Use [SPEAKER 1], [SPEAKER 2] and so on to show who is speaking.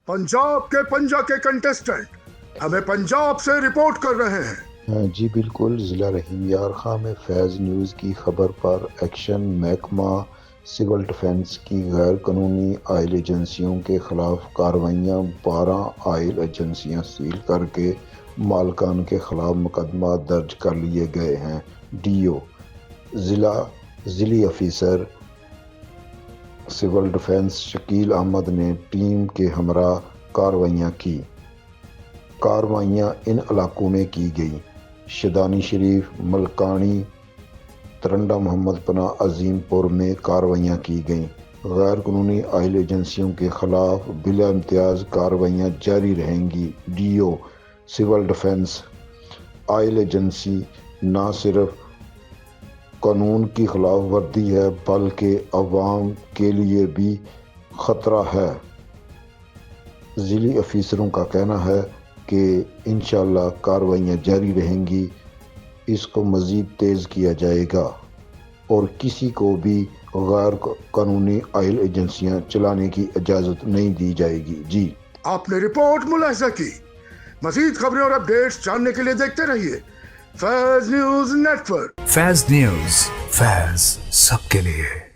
[SPEAKER 1] पंजाब के पंजा के कंटेस्टेंट हमें पंजाब से रिपोर्ट कर रहे हैं।
[SPEAKER 2] जी बिल्कुल, ज़िला रहीम यार खां में फैज़ न्यूज़ की खबर पर एक्शन। महकमा सिविल डिफेंस की गैर कानूनी आयल एजेंसियों के खिलाफ कार्रवाइयाँ। 12 आयल एजेंसियाँ सील करके मालकान के खिलाफ मुकदमा दर्ज कर लिए गए हैं। डीओ ज़िली अफसर सिविल डिफेंस शकील अहमद ने टीम के हमरा कार्रवाइयाँ की। कार्रवाइयाँ इन इलाकों में की गई: शदानी शरीफ, मलकानी, तरंडा, मोहम्मद पनाह, अजीमपुर में कार्रवाइयाँ की गईं। गैर कानूनी आयल एजेंसियों के खिलाफ बिला इम्तियाज़ कार्रवाइयाँ जारी रहेंगी। DO civil defence, oil agency न सिर्फ कानून की खिलाफ वर्दी है बल्कि अवाम के लिए भी ख़तरा है। ज़िली अफसरों का कहना है कि इंशाअल्लाह कार्रवाइयाँ जारी रहेंगी, इसको मज़ीद तेज़ किया जाएगा और किसी को भी गैर कानूनी आयल एजेंसियाँ चलाने की इजाज़त नहीं दी जाएगी। जी,
[SPEAKER 1] आपने रिपोर्ट मुलाहिजा की। मज़ीद खबरें और अपडेट्स जानने के लिए देखते रहिए फैज़ न्यूज़ नेटवर्क।
[SPEAKER 3] फैज़ न्यूज़, फैज़ सबके लिए।